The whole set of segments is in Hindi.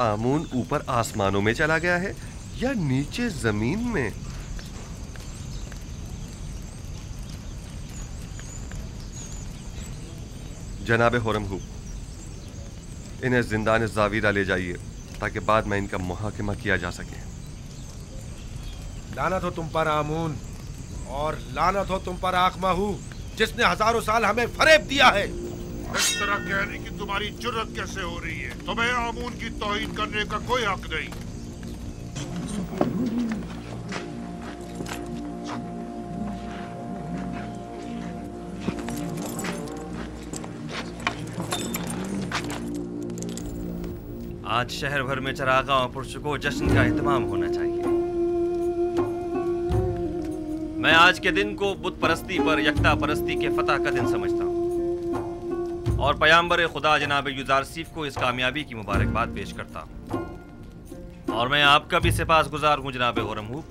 आमून ऊपर आसमानों में चला गया है या नीचे जमीन में? जनाबे हुरमहू, इन्हें जिंदान ज़ावीरा ले जाइए ताकि बाद में इनका मुहाकिमा किया जा सके। लानत हो तुम पर आमून, और लानत हो तुम पर आखमाहू, जिसने हजारों साल हमें फरेब दिया है। इस तरह कहने की तुम्हारी जुर्रत कैसे हो रही है? तुम्हें आमून की तौहीन करने का कोई हक नहीं। आज शहर भर में चरागाह और पुरस्कों जश्न का एहतमाम होना चाहिए। मैं आज के दिन को बुत परस्ती पर यकता परस्ती के फतह का दिन समझता हूँ और पयाम्बर खुदा जनाब युजारसीफ को इस कामयाबी की मुबारकबाद पेश करता हूँ। और मैं आपका भी सिपासगुजार हूँ जनाब हुरमहू,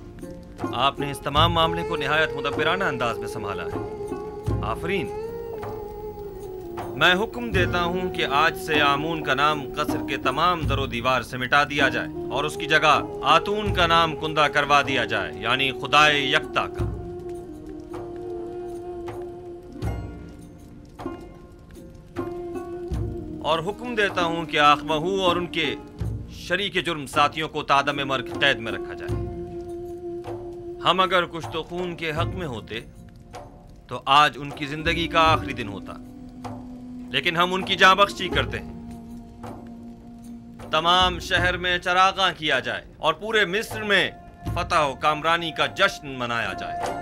आपने इस तमाम मामले को निहायत मुदब्बिराना अंदाज में संभाला है। आफरीन। मैं हुक्म देता हूँ कि आज से आमून का नाम कसर के तमाम दरो दीवार से मिटा दिया जाए और उसकी जगह आतून का नाम कुंदा करवा दिया जाए, यानी खुदाए यकता का। और हुक्म देता हूँ कि आखमहू और उनके शरीके जुर्म साथियों को तादम मर्ग कैद में रखा जाए। हम अगर कुछ तो खून के हक में होते तो आज उनकी जिंदगी का आखिरी दिन होता, लेकिन हम उनकी जाँ बख्शी करते हैं। तमाम शहर में चरागाह किया जाए और पूरे मिस्र में फतह व कामरानी का जश्न मनाया जाए।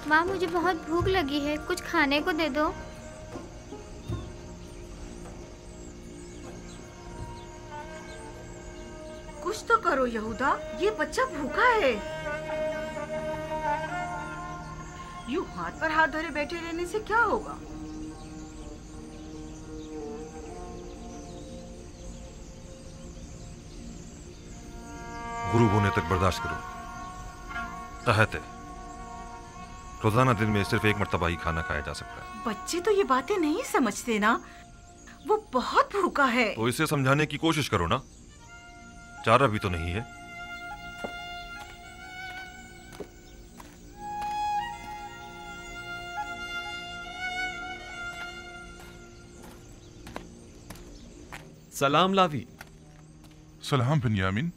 माँ, मुझे बहुत भूख लगी है, कुछ खाने को दे दो। कुछ तो करो यहूदा, ये बच्चा भूखा है। यूं हाथ पर हाथ धरे बैठे रहने से क्या होगा? गुरूब होने तक बर्दाश्त करो। तहत है, रोजाना दिन में सिर्फ एक मर्तबा ही खाना खाया जा सकता है। बच्चे तो ये बातें नहीं समझते ना, वो बहुत भूखा है। तो इसे समझाने की कोशिश करो ना, चारा भी तो नहीं है। सलाम लावी। सलाम बिन्यामिन।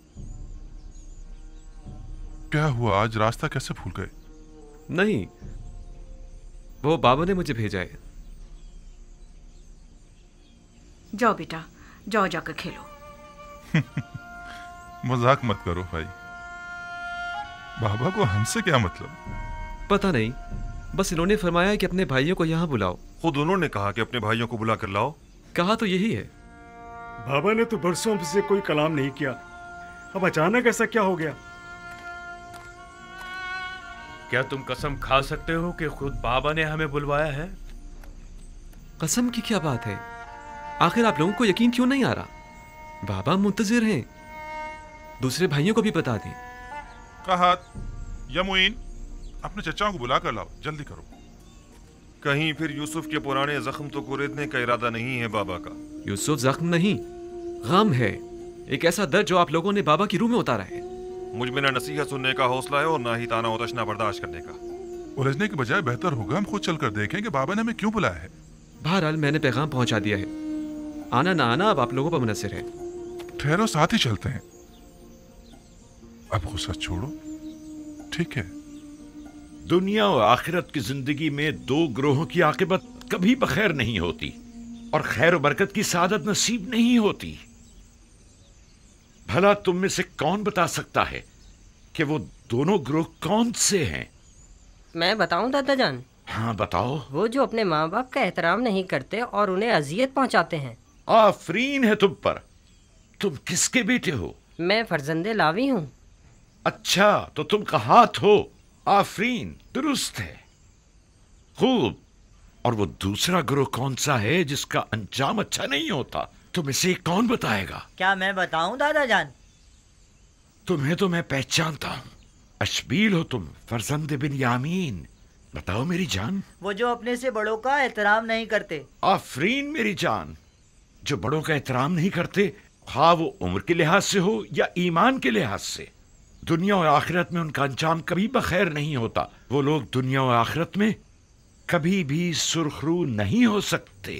क्या हुआ, आज रास्ता कैसे भूल गए? नहीं, वो बाबा ने मुझे भेजा है। जाओ बेटा, जाओ जाकर खेलो। मजाक मत करो भाई, बाबा को हमसे क्या मतलब? पता नहीं, बस इन्होंने फरमाया कि अपने भाइयों को यहाँ बुलाओ। खुद उन्होंने कहा कि अपने भाइयों को बुला कर लाओ। कहा तो यही है। बाबा ने तो बरसों से कोई कलाम नहीं किया, अब अचानक ऐसा क्या हो गया? क्या तुम कसम खा सकते हो कि खुद बाबा ने हमें बुलवाया है? कसम की क्या बात है? आखिर आप लोगों को यकीन क्यों नहीं आ रहा? बाबा मुंतजिर हैं, दूसरे भाइयों को भी बता दें। कहा या मुइन, अपने चचाओं को बुला कर लाओ, जल्दी करो। कहीं फिर यूसुफ के पुराने जख्म तो कुरेदने का इरादा नहीं है बाबा का? यूसुफ जख्म नहीं, गम है, एक ऐसा दर्द जो आप लोगों ने बाबा की रूह में उतारा है। मुझ में ना नसीहत सुनने का हौसला है और ना ही ताना और तशना बर्दाश्त करने का। उलझने के बजाय बेहतर होगा हम खुद चलकर देखें कि बाबा ने हमें क्यों बुलाया है। बहरहाल मैंने पैगाम पहुंचा दिया है, आना ना आना अब आप लोगों पर मुनसिर है। ठहरो, साथ ही चलते हैं। अब गुस्सा छोड़ो, ठीक है? दुनिया और आखिरत की जिंदगी में दो ग्रोहों की आकिबत कभी बखैर नहीं होती और खैर बरकत की सादत नसीब नहीं होती। भला तुम में से कौन बता सकता है कि वो दोनों ग्रोह कौन से हैं? मैं बताऊं दादा जान? हाँ बताओ। वो जो अपने माँ बाप का एहतराम नहीं करते और उन्हें अजियत पहुंचाते हैं। आफरीन है तुम पर। तुम किसके बेटे हो? मैं फर्जंदे लावी हूँ। अच्छा, तो तुम कहात हो। आफरीन, दुरुस्त है, खूब। और वो दूसरा ग्रोह कौन सा है जिसका अंजाम अच्छा नहीं होता? तुम इसे कौन बताएगा? क्या मैं बताऊं दादा जान? तुम्हें तो मैं पहचानता हूं। अशबील हो तुम, फरजंद बिन यामीन। बताओ मेरी जान। वो जो अपने से बड़ों का एहतराम नहीं करते। आफरीन मेरी जान। जो बड़ों का एहतराम नहीं करते, हाँ वो उम्र के लिहाज से हो या ईमान के लिहाज से, दुनिया और आखिरत में उनका अंजाम कभी बखैर नहीं होता। वो लोग दुनिया और आखिरत में कभी भी सुरखरू नहीं हो सकते।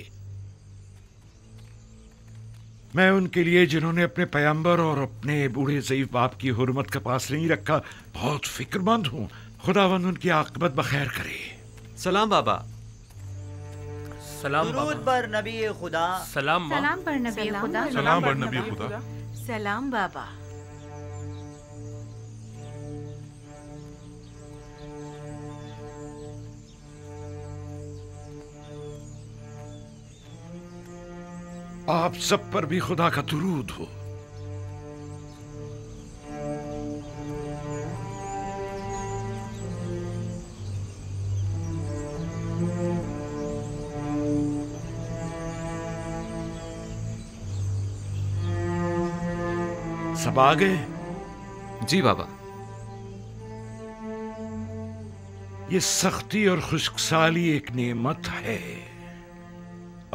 मैं उनके लिए जिन्होंने अपने पैगंबर और अपने बूढ़े ज़ईफ बाप की हुर्मत का पास नहीं रखा बहुत फिक्रमंद हूँ। खुदावंद उनकी आकबत बखैर करे। सलाम बाबा। सलाम दुरूद पर नबी खुदा। सलाम पर नबी खुदा। सलाम पर नबी खुदा। सलाम बाबा। आप सब पर भी खुदा का दुरूद हो। सब आ गए? जी बाबा। ये सख्ती और खुशकसाली एक नेमत है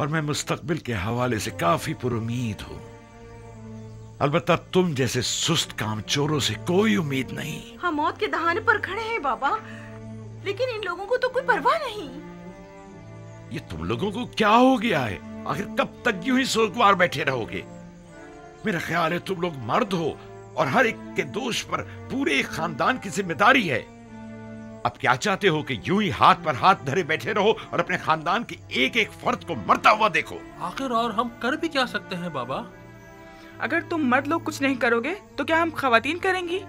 और मैं मुस्तकबिल के हवाले से काफी पुरुमीद हूं। अलबत्ता तुम जैसे सुस्त कामचोरों से कोई उम्मीद नहीं। हम मौत के दहाने पर खड़े हैं बाबा, लेकिन इन लोगों को तो कोई परवाह नहीं। ये तुम लोगों को क्या हो गया है? आखिर कब तक यूं ही सोगवार बैठे रहोगे? मेरा ख्याल है तुम लोग मर्द हो और हर एक के दोष पर पूरे खानदान की जिम्मेदारी है। अब क्या चाहते हो कि यूं ही हाथ पर हाथ धरे बैठे रहो और अपने खानदान के एक एक फर्द को मरता हुआ देखो? आखिर और हम कर भी क्या सकते हैं बाबा? अगर तुम मर्द लोग कुछ नहीं करोगे तो क्या हम खवातीन करेंगी?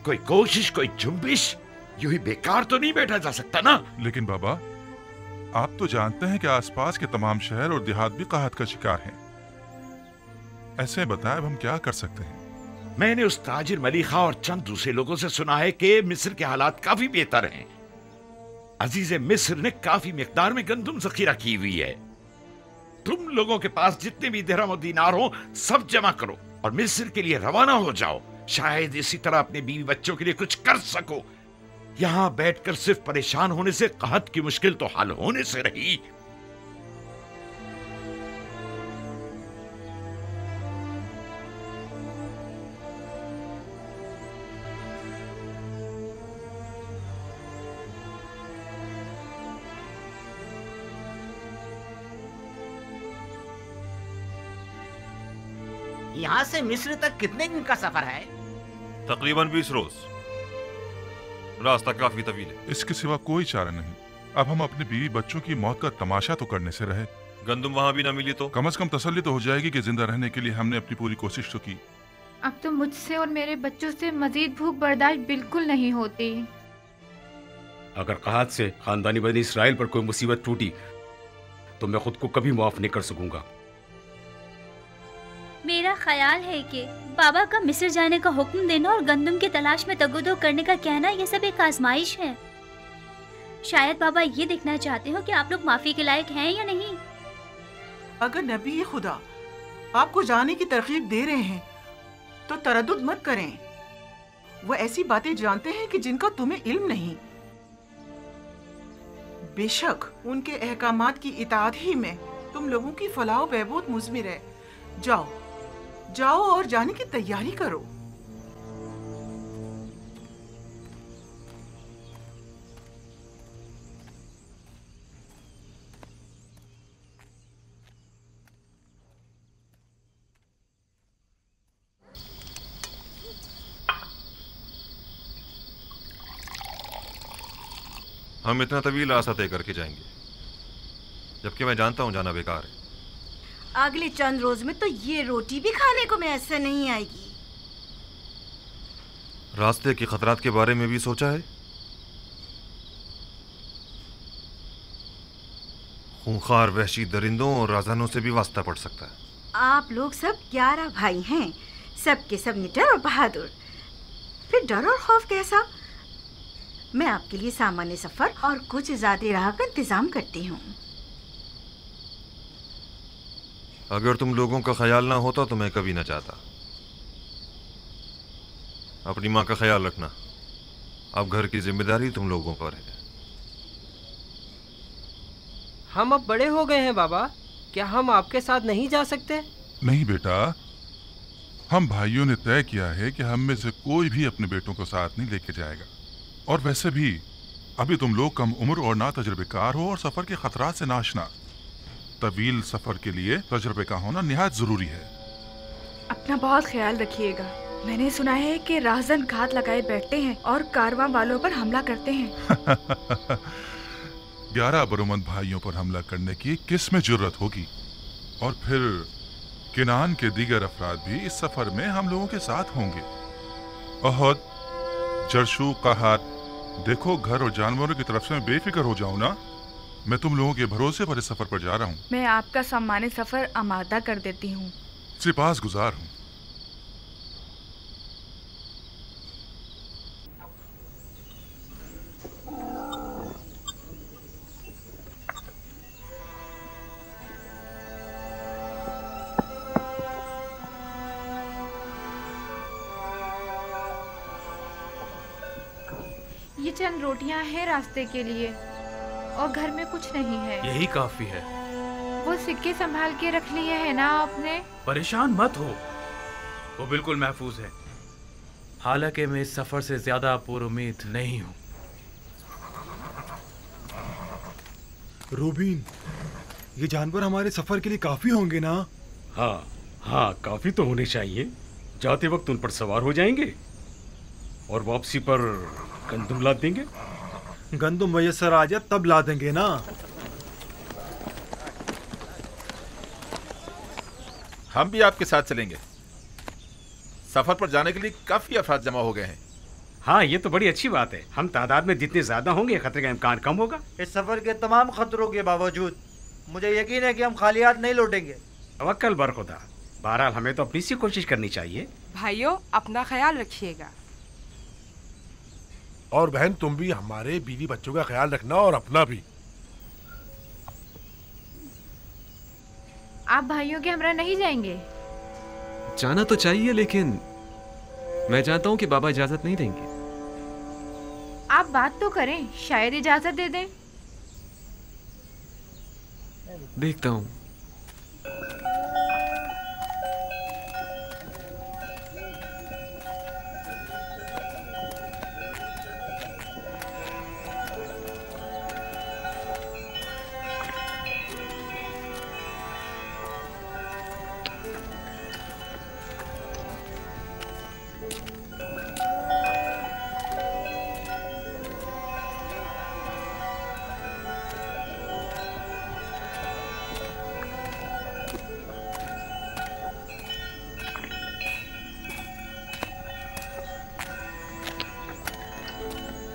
कोई कोशिश, कोई जुम्बिश, यूं ही बेकार तो नहीं बैठा जा सकता ना। लेकिन बाबा, आप तो जानते हैं कि आसपास के तमाम शहर और देहात भी काहत का शिकार हैं। ऐसे बताएं अब हम क्या कर सकते हैं? मैंने उस ताजिर मलिखा और चंद दूसरे लोगों से सुना है कि मिस्र के हालात काफी बेहतर हैं। अजीज मिस्र ने काफी मिकदार में गंदुम जखीरा की हुई है। तुम लोगों के पास जितने भी दिरहम और दीनार हो सब जमा करो और मिस्र के लिए रवाना हो जाओ। शायद इसी तरह अपने बीवी बच्चों के लिए कुछ कर सको। यहां बैठकर सिर्फ परेशान होने से कहत की मुश्किल तो हल होने से रही। यहाँ से मिस्र तक कितने दिन का सफर है? तकरीबन 20 रोज। रास्ता काफी तवील है। इसके सिवा कोई चारा नहीं। अब हम अपने बीवी बच्चों की मौत का तमाशा तो करने से रहे। गंदुम वहां भी ना मिली तो कम से कम तसल्ली तो हो जाएगी कि जिंदा रहने के लिए हमने अपनी पूरी कोशिश तो की। अब तो मुझसे और मेरे बच्चों से मजीद भूख बर्दाश्त बिल्कुल नहीं होती। अगर कहत से खानदानी बनी इसराइल पर कोई मुसीबत टूटी तो मैं खुद को कभी माफ नहीं कर सकूंगा। मेरा ख्याल है कि बाबा का मिस्र जाने का हुक्म देना और गंदम की तलाश में तगोदो करने का कहना ये सब एक आजमाइश है। शायद बाबा ये देखना चाहते हो कि आप लोग माफी के लायक हैं या नहीं। अगर नबी खुदा आपको जाने की तरकीब दे रहे हैं तो तरद्दुद मत करें। वो ऐसी बातें जानते हैं कि जिनका तुम्हें इल्म नहीं। बेशक उनके अहकामात की इताअत ही में तुम लोगों की फलाह बहबूद मुज़मिर है। जाओ जाओ और जाने की तैयारी करो। हम इतना तवील रास्ता तय करके जाएंगे, जबकि मैं जानता हूं जाना बेकार है। अगले चंद रोज में तो ये रोटी भी खाने को मैसर नहीं आएगी। रास्ते के खतरात के बारे में भी सोचा है? खूंखार वहशी दरिंदों और राजानों से भी वास्ता पड़ सकता है। आप लोग सब 11 भाई हैं, सब के सब निडर और बहादुर। फिर डर और खौफ कैसा? मैं आपके लिए सामान्य सफर और कुछ ज्यादा राह का इंतजाम करती हूँ। अगर तुम लोगों का ख्याल ना होता तो मैं कभी ना चाहता। अपनी माँ का ख्याल रखना। अब घर की जिम्मेदारी तुम लोगों पर है। हम अब बड़े हो गए हैं बाबा, क्या हम आपके साथ नहीं जा सकते? नहीं बेटा, हम भाइयों ने तय किया है कि हम में से कोई भी अपने बेटों को साथ नहीं लेके जाएगा। और वैसे भी अभी तुम लोग कम उम्र और ना तजुर्बेकार हो और सफर के खतरात से नाशना। तवील सफर के लिए तजुर्बे का होना निहायत जरूरी है। अपना बहुत ख्याल रखिएगा। मैंने सुना है कि राहजन घात लगाए बैठते हैं और कारवां वालों पर हमला करते हैं। 11 बरोमंद भाइयों पर हमला करने की किस में जुर्रत होगी? और फिर किनान के दीगर अफराद भी इस सफर में हम लोगों के साथ होंगे। अहद, जरशु, कहत, देखो घर और जानवरों की तरफ से मैं बेफिक्र हो जाऊं ना। मैं तुम लोगों के भरोसे पर इस सफर पर जा रहा हूँ। मैं आपका सम्मानित सफर आमादा कर देती हूँ। सिपास गुजार हूँ। ये चंद रोटियां हैं रास्ते के लिए और घर में कुछ नहीं है। यही काफी है। वो सिक्के संभाल के रख लिए है ना आपने? परेशान मत हो, वो बिल्कुल महफूज है। हालांकि मैं इस सफर से ज्यादा पुरुमीद नहीं हूँ। रूबीन, ये जानवर हमारे सफर के लिए काफी होंगे ना? हाँ हाँ, काफी तो होने चाहिए। जाते वक्त उन पर सवार हो जाएंगे और वापसी पर गंदुम ला देंगे। गंदुम मयसर आ जाए तब ला देंगे ना। हम भी आपके साथ चलेंगे। सफर पर जाने के लिए काफी अफराद जमा हो गए हैं। हाँ, ये तो बड़ी अच्छी बात है। हम तादाद में जितने ज्यादा होंगे खतरे का इम्कान कम होगा। इस सफर के तमाम खतरों के बावजूद मुझे यकीन है कि हम खाली हाथ नहीं लौटेंगे। तवक्कल बर खुदा। बहरहाल हमें तो अपनी सी कोशिश करनी चाहिए। भाइयों, अपना ख्याल रखिएगा। और बहन, तुम भी हमारे बीवी बच्चों का ख्याल रखना और अपना भी। आप भाइयों के हमरा नहीं जाएंगे? जाना तो चाहिए, लेकिन मैं जानता हूँ कि बाबा इजाजत नहीं देंगे। आप बात तो करें, शायद इजाजत दे दें। देखता हूँ।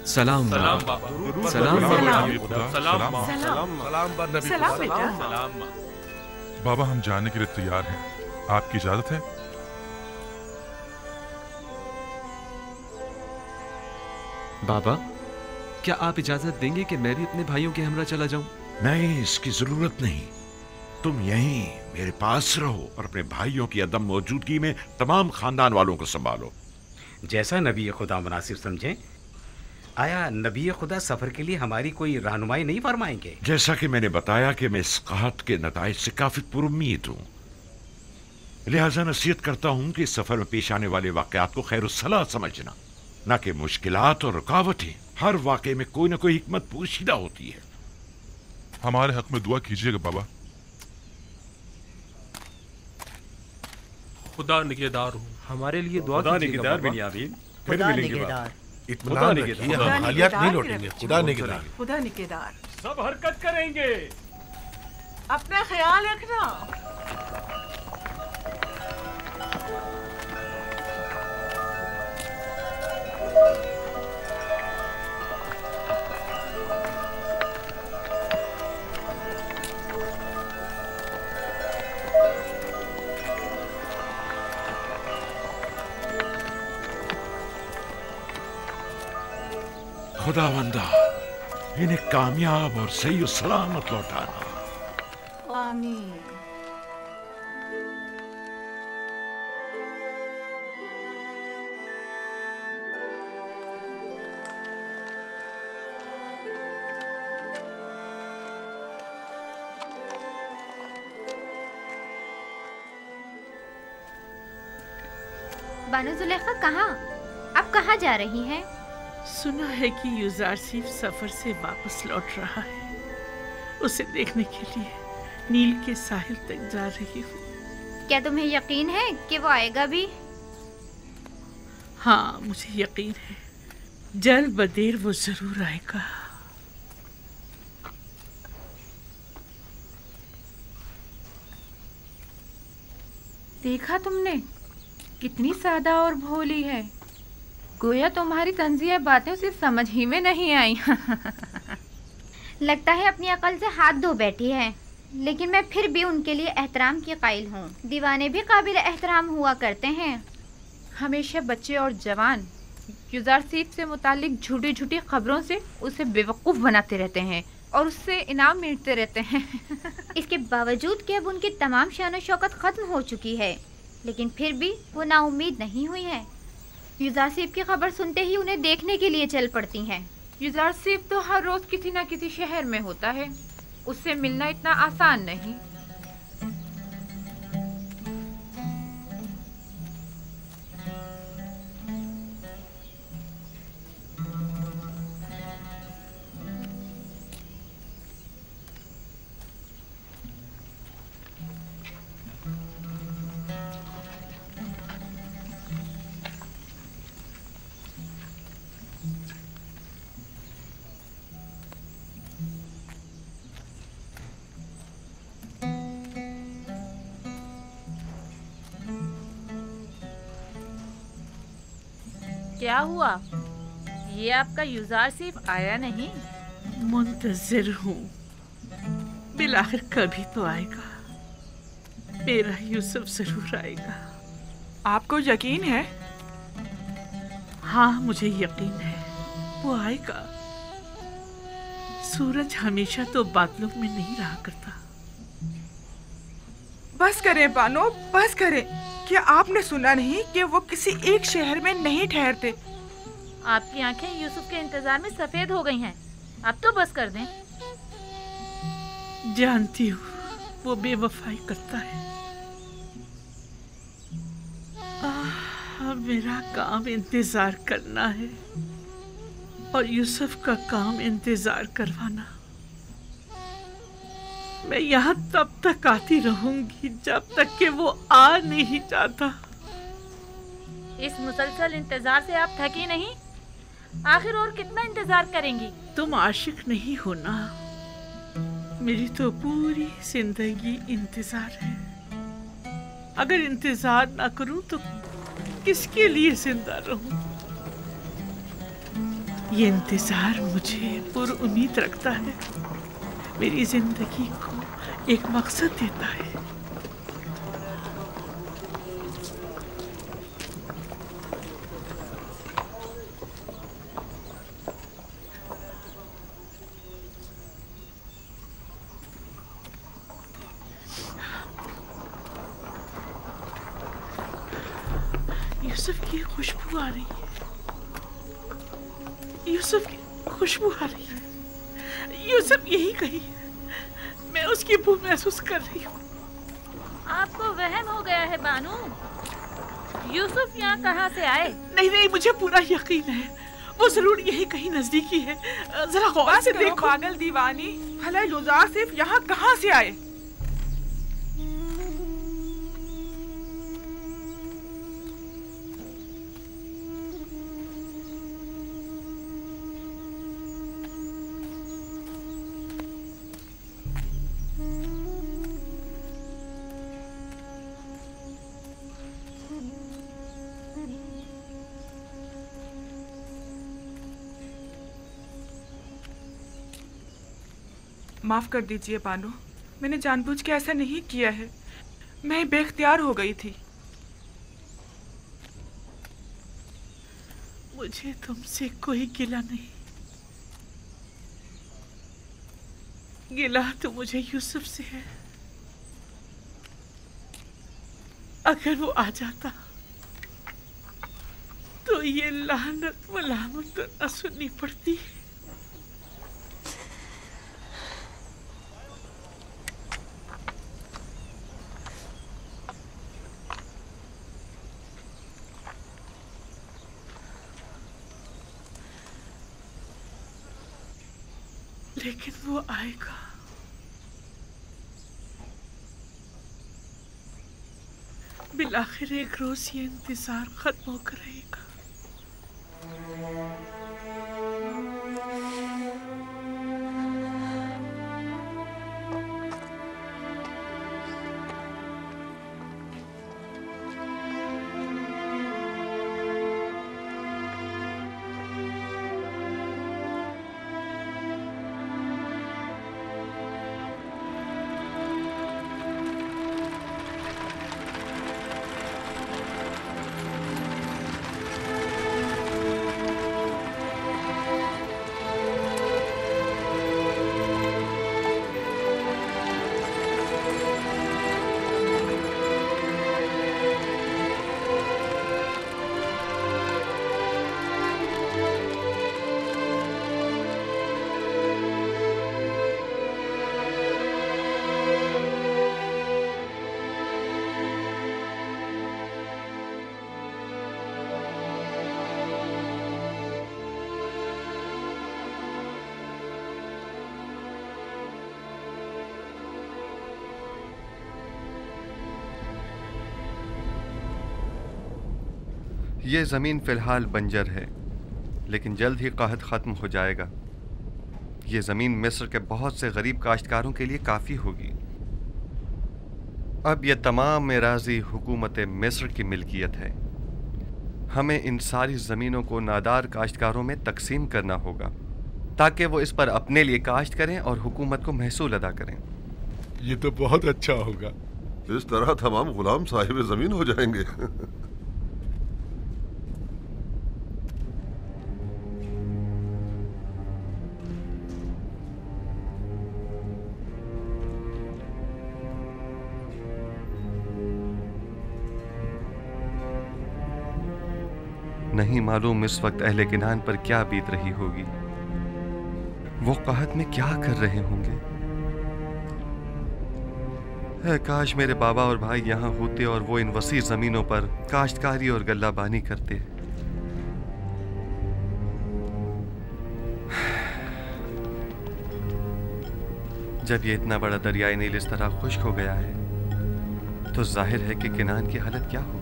सलाम सलाम बाबा। सलाम सलाम सलाम सलाम। बाबा, हम जाने के लिए तैयार हैं। आपकी इजाजत है? बाबा, क्या आप इजाजत देंगे कि मैं भी अपने भाइयों के हमरा चला जाऊं? नहीं, इसकी जरूरत नहीं। तुम यहीं मेरे पास रहो और अपने भाइयों की अदम मौजूदगी में तमाम खानदान वालों को संभालो। जैसा नबी खुदा मुनासिब समझे। आया नबी खुदा सफर के लिए हमारी कोई रहनुमाई नहीं फरमाएंगे? जैसा कि मैंने बताया कि मैं इस कहत के नताइज से काफी पुरुम्मीद हूँ, लिहाजा नसीहत करता हूँ कि इस सफर में पेश आने वाले वाकयात को खैरुस्सलाह समझना, न कि मुश्किलात और रुकावटें। हर वाकये में कोई ना कोई हिकमत पोशीदा होती है। हमारे हक में दुआ कीजिएगा बाबा। खुदा निगहदार हूँ। हमारे लिए दुआ कीजिएगा बाबा। फिर मिलेंगे। इत्मीनान रखिए, हम खाली हाथ नहीं लौटेंगे। खुदा निगहदार। खुदा निगहदार। सब हरकत करेंगे। अपना ख्याल रखना। खुदावंदा, इन्हें कामयाब और सही और सलामत लौटाना। आमीन। बानो जुलेखा कहाँ? आप कहाँ जा रही हैं? सुना है कि युजारसीफ सफर से वापस लौट रहा है। उसे देखने के लिए नील के साहिल तक जा रही हूँ। क्या तुम्हें यकीन है कि वो आएगा भी? हाँ, मुझे यकीन है, जल्द बदेर वो जरूर आएगा। देखा तुमने, कितनी सादा और भोली है। गोया तुम्हारी तंजिया बातें उसे समझ ही में नहीं आई। लगता है अपनी अकल से हाथ धो बैठी है, लेकिन मैं फिर भी उनके लिए एहतराम की कायल हूँ। दीवाने भी काबिल एहतराम हुआ करते हैं। हमेशा बच्चे और जवान युजारसीफ से मुतालिक झूठी झूठी खबरों से उसे बेवकूफ़ बनाते रहते हैं और उससे इनाम मिलते रहते हैं। इसके बावजूद कि अब उनकी तमाम शान शौकत ख़त्म हो चुकी है, लेकिन फिर भी वो नाउम्मीद नहीं हुई है। युजारसीफ की खबर सुनते ही उन्हें देखने के लिए चल पड़ती हैं। युजारसीफ तो हर रोज़ किसी न किसी शहर में होता है, उससे मिलना इतना आसान नहीं। क्या हुआ? ये आपका युजारसीफ आया नहीं? मुंतजिर हूँ, बिलाखिर कभी तो आएगा। मेरा यूसुफ जरूर आएगा। आपको यकीन है? हाँ, मुझे यकीन है, वो आएगा। सूरज हमेशा तो बादलों में नहीं रहा करता। बस करें बानो, बस करें। क्या आपने सुना नहीं कि वो किसी एक शहर में नहीं ठहरते? आपकी आंखें यूसुफ के इंतजार में सफेद हो गई हैं। अब तो बस कर दें। जानती हूँ वो बेवफाई करता है। मेरा काम इंतजार करना है और यूसुफ का काम इंतजार करवाना। मैं यहाँ तब तक आती रहूंगी जब तक कि वो आ नहीं जाता। इस मुसलसल इंतजार से आप थकी नहीं? आखिर और कितना इंतजार करेंगी? तुम आशिक नहीं हो ना? मेरी तो पूरी जिंदगी इंतजार है। अगर इंतजार ना करूं तो किसके लिए जिंदा रहूं? ये इंतजार मुझे पुरुम्मीद रखता है, मेरी जिंदगी को एक मकसद देता है। यूसुफ की खुशबू आ रही है। यूसुफ की खुशबू आ रही है। यूसुफ यही कहीं है। मैं उसकी बू महसूस कर रही हूँ। आपको वहम हो गया है बानू। यूसुफ यहाँ कहाँ से आए? नहीं नहीं, मुझे पूरा यकीन है वो जरूर यही कहीं नजदीकी है। जरा गौर से देखो। पागल दीवानी, भला युजारसीफ यहाँ कहाँ से आए? माफ कर दीजिए बानो, मैंने जानबूझ के ऐसा नहीं किया है। मैं बेख्तियार हो गई थी। मुझे तुमसे कोई गिला नहीं। गिला तो मुझे यूसुफ से है। अगर वो आ जाता तो ये लानत मलामत न सुननी पड़ती। लेकिन वो आएगा। बिलाखिर एक रोज ये इंतजार खत्म होकर रहेगा। ये ज़मीन फ़िलहाल बंजर है, लेकिन जल्द ही कहत ख़त्म हो जाएगा। ये ज़मीन मिस्र के बहुत से गरीब काश्तकारों के लिए काफ़ी होगी। अब यह तमाम मेराज़ी हुकूमत मिस्र की मिल्कियत है। हमें इन सारी ज़मीनों को नादार काश्तकारों में तकसीम करना होगा ताकि वो इस पर अपने लिए काश्त करें और हुकूमत को महसूल अदा करें। ये तो बहुत अच्छा होगा। इस तरह तमाम गुलाम साहिब ज़मीन हो जाएंगे। नहीं मालूम इस वक्त अहले किनान पर क्या बीत रही होगी। वो कहत में क्या कर रहे होंगे। काश मेरे बाबा और भाई यहाँ होते और वो इन वसी जमीनों पर काश्तकारी और गल्लाबानी करते। जब ये इतना बड़ा दरियाई नील इस तरह खुश्क हो गया है तो जाहिर है कि किनान की हालत क्या होगी।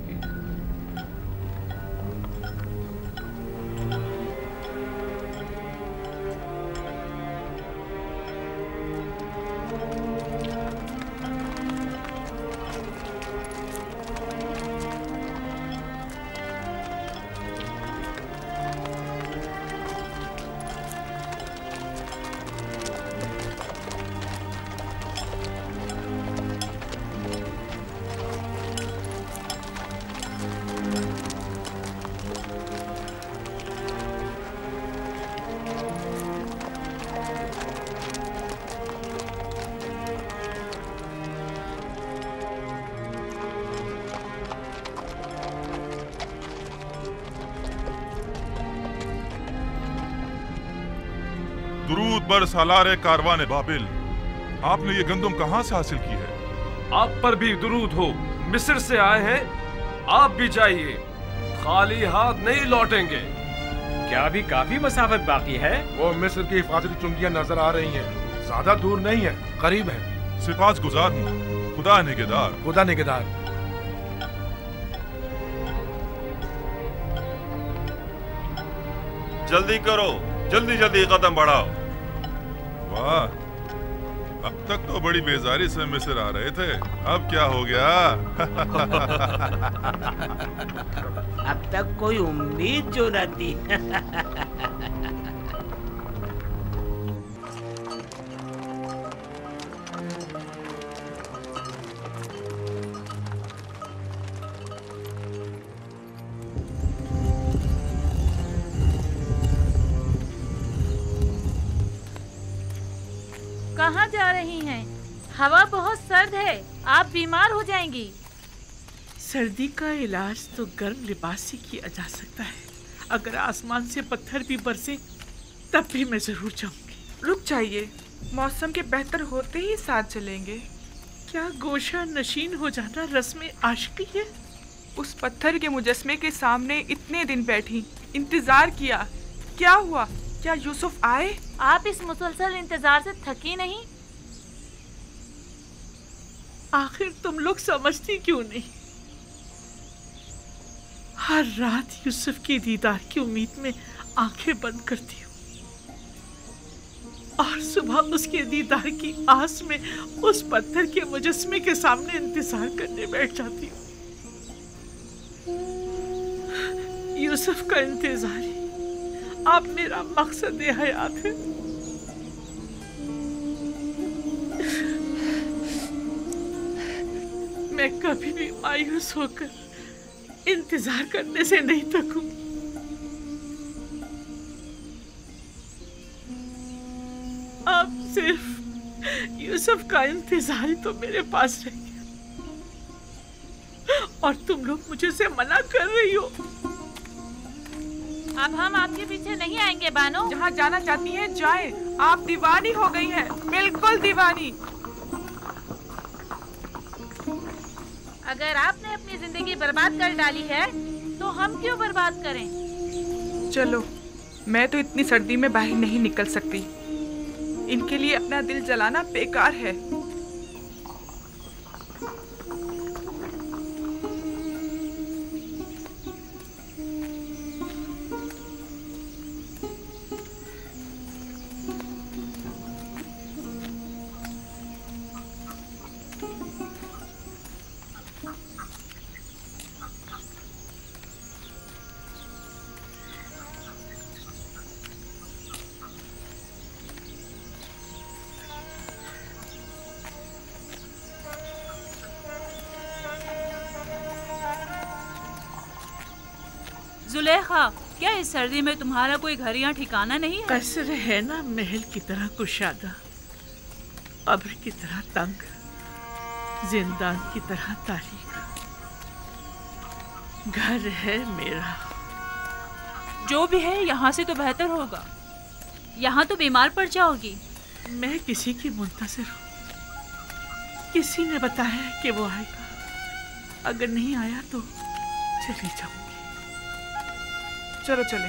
दुरूद बर सालारे कारवाने बाबिल, आपने ये गंदम कहाँ से हासिल की है? आप पर भी दुरूद हो। मिस्र से आए हैं, आप भी जाइए, खाली हाथ नहीं लौटेंगे। क्या अभी काफी मसाफत बाकी है? वो मिस्र की हिफाजती चुंगियां नजर आ रही हैं, ज्यादा दूर नहीं है, करीब है। सिपास गुजार हूँ, खुदा निगहदार। खुदा निगहदार। जल्दी करो, जल्दी जल्दी कदम बढ़ाओ। वाह, अब तक तो बड़ी बेजारी से मिस्र आ रहे थे, अब क्या हो गया? अब तक कोई उम्मीद जो न थी। कहाँ जा रही हैं? हवा बहुत सर्द है, आप बीमार हो जाएंगी। सर्दी का इलाज तो गर्म लिबास से किया जा सकता है। अगर आसमान से पत्थर भी बरसे तब भी मैं जरूर जाऊंगी। रुक जाइए, मौसम के बेहतर होते ही साथ चलेंगे। क्या गोशा नशीन हो जाना रस्म आशिकी है? उस पत्थर के मुजस्मे के सामने इतने दिन बैठी, इंतजार किया, क्या हुआ? क्या यूसुफ आए? आप इस मुसलसल इंतजार से थकी नहीं? आखिर तुम लोग समझती क्यों नहीं? हर रात यूसुफ की दीदार की उम्मीद में आंखें बंद करती हूँ और सुबह उसके दीदार की आस में उस पत्थर के मुजस्मे के सामने इंतजार करने बैठ जाती हूँ। यूसुफ का इंतजार ही अब मेरा मकसद हयात है। मैं कभी भी मायूस होकर इंतजार करने से नहीं थकूं। अब सिर्फ यूसुफ का इंतजार ही तो मेरे पास रह गया और तुम लोग मुझे से मना कर रही हो। अब हम आपके पीछे नहीं आएंगे बानो। जहाँ जाना चाहती हैं जाए। आप दीवानी हो गई हैं, बिल्कुल दीवानी। अगर आपने अपनी जिंदगी बर्बाद कर डाली है तो हम क्यों बर्बाद करें? चलो, मैं तो इतनी सर्दी में बाहर नहीं निकल सकती। इनके लिए अपना दिल जलाना बेकार है। जुलेखा, क्या इस सर्दी में तुम्हारा कोई घर या ठिकाना नहीं है? कसर है ना महल की तरह कुशादा, अब्र की तरह तंग, जिंदान की तरह तारीख। घर है मेरा। जो भी है यहाँ से तो बेहतर होगा। यहाँ तो बीमार पड़ जाओगी। मैं किसी की मुंतज़िर हूँ। किसी ने बताया कि वो आएगा। अगर नहीं आया तो चली जाऊंगी। चलो चले।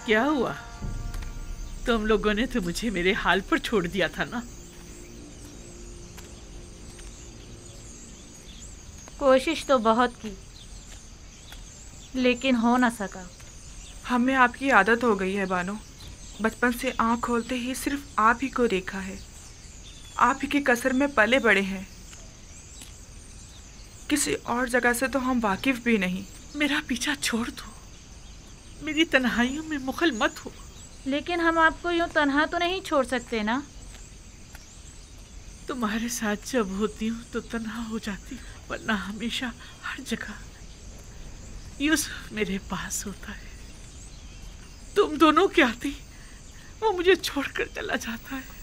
क्या हुआ? तुम लोगों ने तो मुझे मेरे हाल पर छोड़ दिया था ना। कोशिश तो बहुत की, लेकिन हो ना सका। हमें आपकी आदत हो गई है बानो। बचपन से आँख खोलते ही सिर्फ आप ही को देखा है। आप ही के कसर में पले बड़े हैं। किसी और जगह से तो हम वाकिफ भी नहीं। मेरा पीछा छोड़ दो। मेरी तन्हाइयों में मुखल मत हो। लेकिन हम आपको यूं तन्हा तो नहीं छोड़ सकते ना। तुम्हारे साथ जब होती हूँ तो तन्हा हो जाती हूँ, वरना हमेशा हर जगह यूसुफ मेरे पास होता है। तुम दोनों क्या थी, वो मुझे छोड़कर चला जाता है।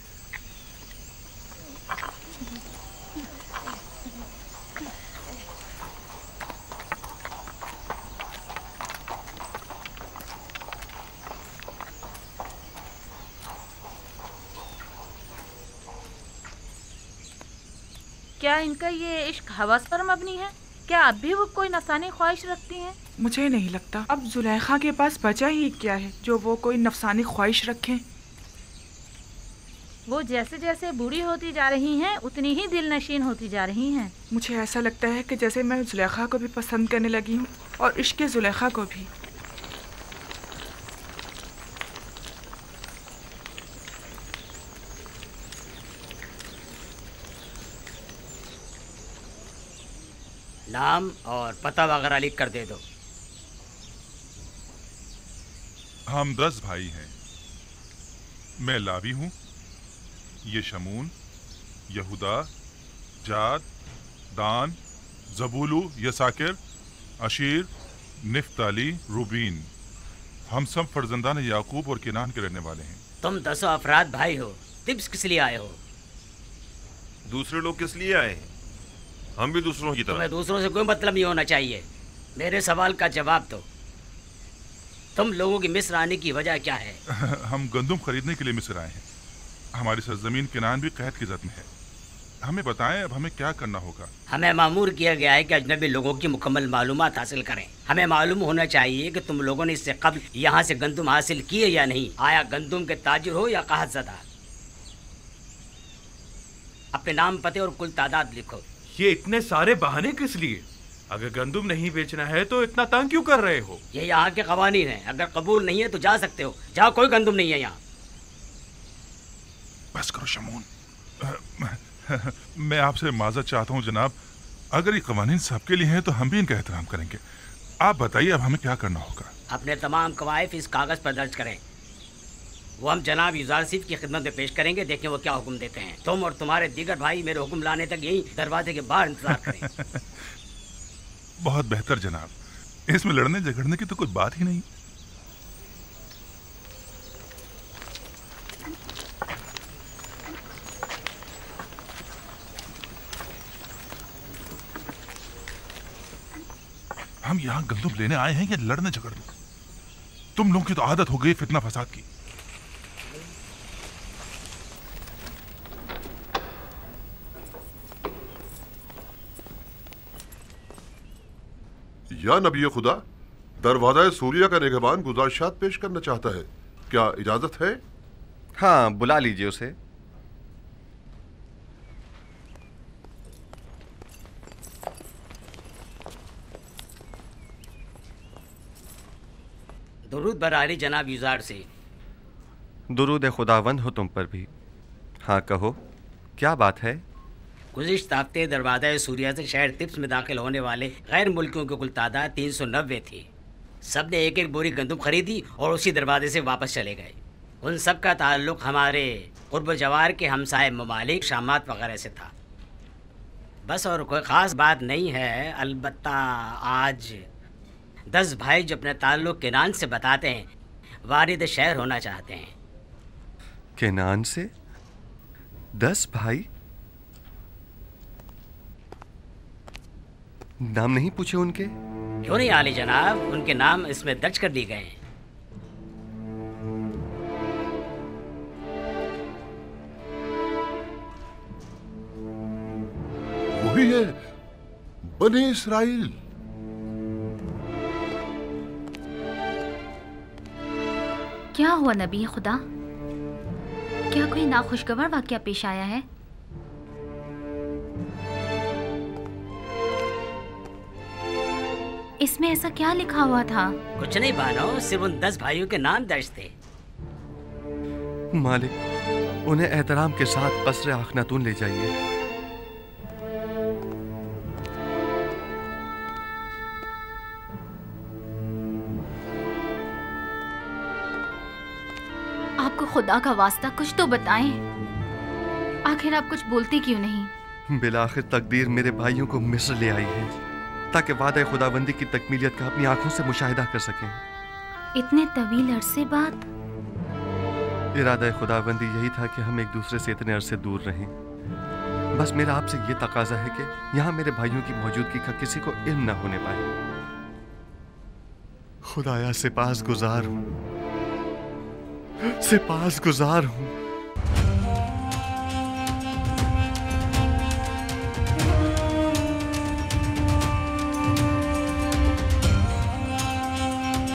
क्या इनका ये इश्क हवस पर मबनी है? क्या अब भी वो कोई नफसानी ख्वाहिश रखती हैं? मुझे नहीं लगता। अब जुलेखा के पास बचा ही क्या है जो वो कोई नफसानी ख्वाहिश रखें। वो जैसे जैसे बूढ़ी होती जा रही हैं उतनी ही दिल नशीन होती जा रही हैं। मुझे ऐसा लगता है कि जैसे मैं जुलेखा को भी पसंद करने लगी हूँ और इश्क जुलेखा को भी। नाम और पता वगैरह लिख कर दे दो। हम 10 भाई हैं। मैं लावी हूँ। ये शमून, यहूदा, जाद, दान, जबूलू, यसाकिर, अशीर, निफ्ताली, रूबीन। हम सब फर्जंदान याकूब और किनान के रहने वाले हैं। तुम 10 अफराद भाई हो। तिब्स किस लिए आए हो? दूसरे लोग किस लिए आए हैं? हम भी दूसरों की तरह। तुम्हें दूसरों से कोई मतलब नहीं होना चाहिए। मेरे सवाल का जवाब दो। तुम लोगों की मिस्र आने की वजह क्या है? हम गंदुम खरीदने के लिए मिस्र आए हैं। हमारी सरजमीन किनान भी कैद की जद में है। हमें बताएं अब हमें क्या करना होगा। हमें मामूर किया गया है कि अजनबी लोगों की मुकम्मल मालूमात हासिल करें। हमें मालूम होना चाहिए कि तुम लोगों ने इससे कब्ल यहाँ से गंदुम हासिल की है या नहीं। आया गंदुम के ताजिर हो या काहतज़दा। अपने नाम, पते और कुल तादाद लिखो। ये इतने सारे बहाने किस लिए? अगर गंदुम नहीं बेचना है तो इतना तंग क्यों कर रहे हो? ये यहाँ के कवानीन हैं। अगर कबूल नहीं है तो जा सकते हो। जाओ, कोई गंदुम नहीं है यहाँ। बस करो शमून। मैं आपसे माजरत चाहता हूँ जनाब। अगर ये कवानीन सबके लिए हैं तो हम भी इनका एहतराम करेंगे। आप बताइए अब हमें क्या करना होगा। अपने तमाम कवायद इस कागज पर दर्ज करें। वो हम जनाब यूजारसीफ की खिदमत में पेश करेंगे। देखें वो क्या हुक्म देते हैं। तुम और तुम्हारे दीगर भाई मेरे हुक्म लाने तक यही दरवाजे के बाहर इंतजार करें। बहुत बेहतर जनाब। इसमें लड़ने झगड़ने की तो कोई बात ही नहीं। हम यहाँ गंदुम लेने आए हैं या लड़ने झगड़ने? तुम लोगों की तो आदत हो गई फितना फसाद की। या नबी खुदा, दरवाजा सूरिया का निगहबान गुजारिशात पेश करना चाहता है। क्या इजाजत है? हाँ, बुला लीजिए उसे। दुरूद बरारी जनाब यूजार से। दुरूद खुदावंद हो तुम पर भी। हाँ कहो, क्या बात है? गुज़िश्ता हफ्ते दरवाज़ा सूर्या से शहर तिब्स में दाखिल होने वाले गैर मुल्कियों की कुल तादाद 390 थी। सब ने एक एक बोरी गंदुम खरीदी और उसी दरवाजे से वापस चले गए। उन सब का ताल्लुक़ हमारे क़ुर्ब जवार के हमसाए ममालिक शामात वगैरह से था। बस और कोई ख़ास बात नहीं है। अलबत्ता आज 10 भाई जो अपने ताल्लुक़ किनान से बताते हैं वारिद शहर होना चाहते हैं। किनान से 10 भाई? नाम नहीं पूछे उनके? क्यों नहीं आली जनाब, उनके नाम इसमें दर्ज कर दिए गए हैं। वही है, बनी इसराइल। क्या हुआ नबी खुदा? क्या कोई नाखुशगवार वाकया पेश आया है? इसमें ऐसा क्या लिखा हुआ था? कुछ नहीं बानो, सिर्फ उन 10 भाइयों के नाम दर्ज थे। मालिक, उन्हें एहतराम के साथ कसर आखनातून ले जाइए। आपको खुदा का वास्ता कुछ तो बताएं। आखिर आप कुछ बोलते क्यों नहीं? बिलाखिर तकदीर मेरे भाइयों को मिस्र ले आई है ताकि वादा खुदाबंदी की तकमीलियत का अपनी आंखों से मुशाहिदा कर सकें। इतने तवील अरसे बाद? इरादा खुदाबंदी यही था कि हम एक दूसरे से इतने अरसे दूर रहें। बस मेरा आपसे ये तकाजा है कि यहाँ मेरे भाइयों की मौजूदगी का किसी को इल्म न होने पाए। खुदाया सिपास गुजार हूँ, सिपास गुजार हूँ।